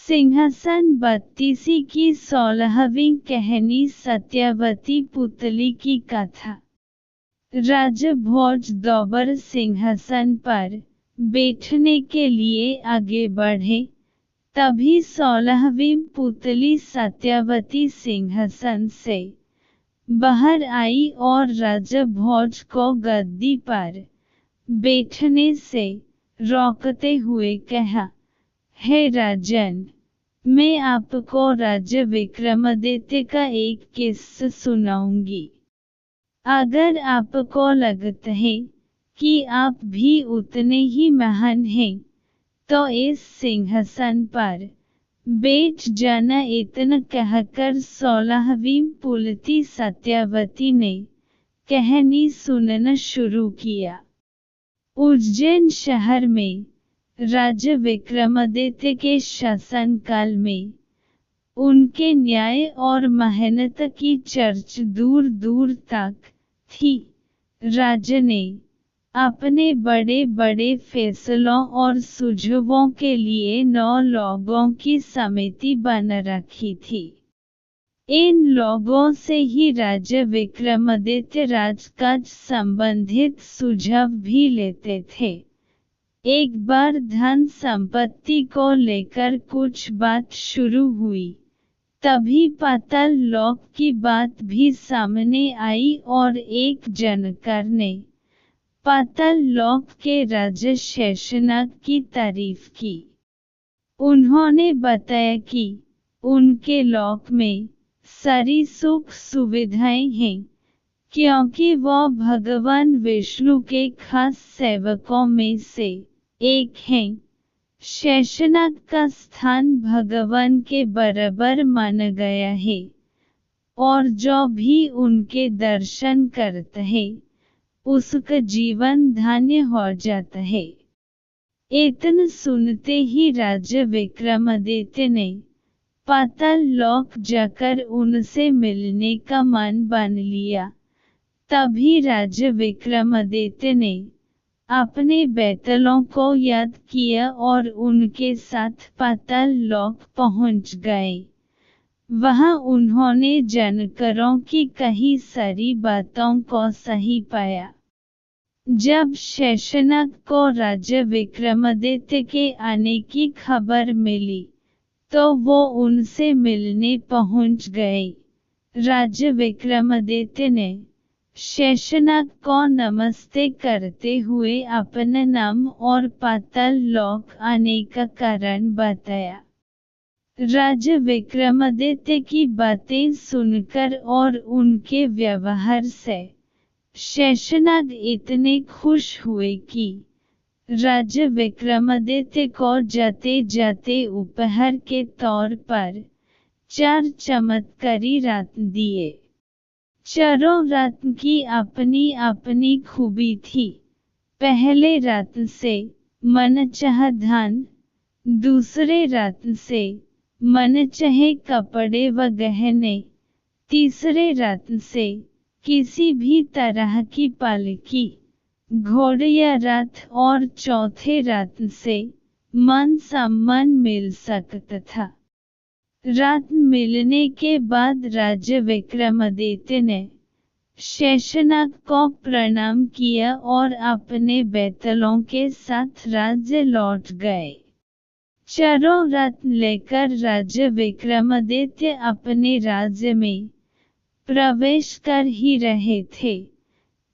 सिंहासन 32 की 16वीं कहानी सत्यवती पुतली की कथा। राजभोज दोबारा सिंहासन पर बैठने के लिए आगे बढ़े, तभी 16वीं पुतली सत्यवती सिंहासन से बाहर आई और राजभोज को गद्दी पर बैठने से रोकते हुए कहा, हे राजन, मैं आपको राजा विक्रमादित्य का एक किस्सा सुनाऊंगी। अगर आपको लगता है कि आप भी उतने ही महान हैं, तो इस सिंहासन पर बैठ जाना। इतना कहकर 16वीं पुतली सत्यवती ने कहानी सुनना शुरू किया। उज्जैन शहर में राजा विक्रमादित्य के शासनकाल में उनके न्याय और मेहनत की चर्चा दूर दूर तक थी। राजा ने अपने बड़े बड़े फैसलों और सुझावों के लिए 9 लोगों की समिति बना रखी थी। इन लोगों से ही राजा विक्रमादित्य राजकाज संबंधित सुझाव भी लेते थे। एक बार धन संपत्ति को लेकर कुछ बात शुरू हुई, तभी पाताल लोक की बात भी सामने आई और एक जानकार ने पाताल लोक के राजा शेषनाग की तारीफ की। उन्होंने बताया कि उनके लोक में सारी सुख सुविधाएं हैं, क्योंकि वो भगवान विष्णु के खास सेवकों में से एक हैं। शेषनाग का स्थान भगवान के बराबर माना गया है, और जो भी उनके दर्शन करता है, उसका जीवन धन्य हो जाता है। इतना सुनते ही राजा विक्रमादित्य ने पाताल लोक जाकर उनसे मिलने का मन बन लिया। तभी राजा विक्रमादित्य ने अपने बेटलों को याद किया और उनके साथ पाताल लोक पहुंच गए। वहां उन्होंने जानकारों की कही सारी बातों को सही पाया। जब शेषनाग को राजा विक्रमादित्य के आने की खबर मिली, तो वो उनसे मिलने पहुंच गए। राजा विक्रमादित्य ने शेषनाग को नमस्ते करते हुए अपना नाम और पाताल लोक आने का कारण बताया। राजा विक्रमादित्य की बातें सुनकर और उनके व्यवहार से शेषनाग इतने खुश हुए कि राजा विक्रमादित्य को जाते जाते उपहार के तौर पर 4 चमत्कारी रत्न दिए। चारों रत्न की अपनी अपनी खूबी थी। पहले रत्न से मनचाहा धन, दूसरे रत्न से मनचाहे कपड़े व गहने, तीसरे रत्न से किसी भी तरह की पालकी, घोड़े या रथ, और चौथे रत्न से मान सम्मान मिल सकता था। रत्न मिलने के बाद राजा विक्रमादित्य ने शेषनाग को प्रणाम किया और अपने बेटलों के साथ राज्य लौट गए। चारों रत्न लेकर राजा विक्रमादित्य अपने राज्य में प्रवेश कर ही रहे थे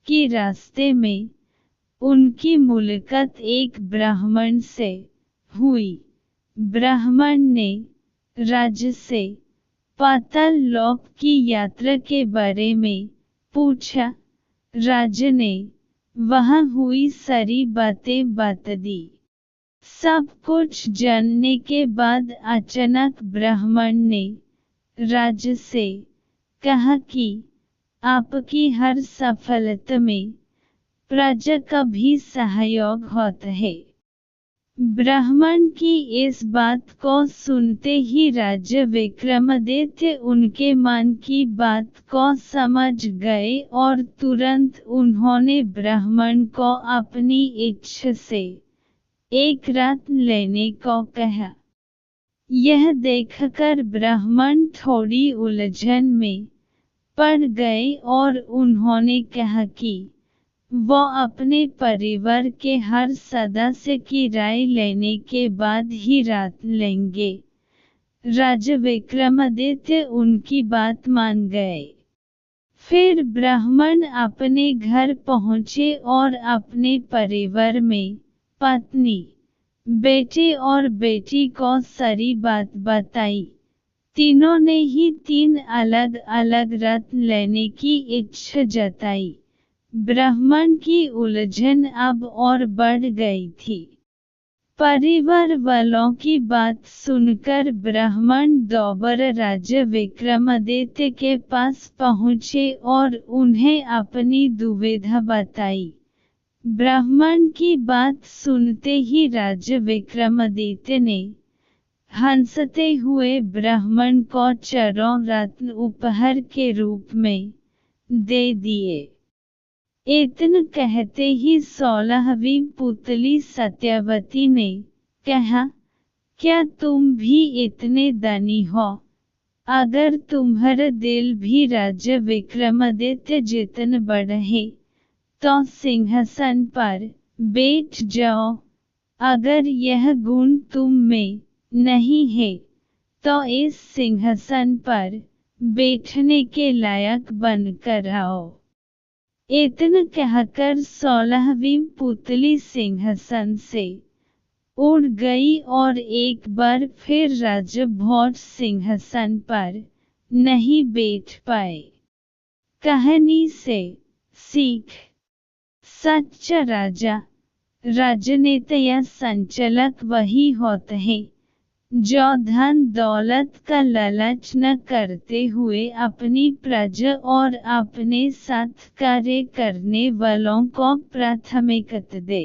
कि रास्ते में उनकी मुलाकात एक ब्राह्मण से हुई। ब्राह्मण ने राजा से पाताल लोक की यात्रा के बारे में पूछा। राजा ने वहां हुई सारी बातें बता दी। सब कुछ जानने के बाद अचानक ब्राह्मण ने राजा से कहा कि आपकी हर सफलता में प्रजा का भी सहयोग होता है। ब्राह्मण की इस बात को सुनते ही राजा विक्रमादित्य उनके मन की बात को समझ गए और तुरंत उन्होंने ब्राह्मण को अपनी इच्छा से एक रत्न लेने को कहा। यह देखकर ब्राह्मण थोड़ी उलझन में पड़ गए और उन्होंने कहा कि वो अपने परिवार के हर सदस्य की राय लेने के बाद ही रात लेंगे। राजा विक्रमादित्य उनकी बात मान गए। फिर ब्राह्मण अपने घर पहुँचे और अपने परिवार में पत्नी, बेटे और बेटी को सारी बात बताई। तीनों ने ही 3 अलग अलग रथ लेने की इच्छा जताई। ब्राह्मण की उलझन अब और बढ़ गई थी। परिवार वालों की बात सुनकर ब्राह्मण दोबारा राजा विक्रमादित्य के पास पहुँचे और उन्हें अपनी दुविधा बताई। ब्राह्मण की बात सुनते ही राजा विक्रमादित्य ने हंसते हुए ब्राह्मण को चारों रत्न उपहार के रूप में दे दिए। इतना कहते ही 16वीं पुतली सत्यवती ने कहा, क्या तुम भी इतने धनी हो? अगर तुम्हारा दिल भी राजा विक्रमादित्य जितना बड़ा है तो सिंहासन पर बैठ जाओ। अगर यह गुण तुम में नहीं है तो इस सिंहासन पर बैठने के लायक बनकर आओ। इतना कहकर 16वीं पुतली सिंहासन से उड़ गई और एक बार फिर राजा भोज सिंहासन पर नहीं बैठ पाए। कहानी से सीख। सच्चा राजा, राजनेता या संचालक वही होता है जो धन दौलत का लालच न करते हुए अपनी प्रजा और अपने साथ कार्य करने वालों को प्राथमिकता दे।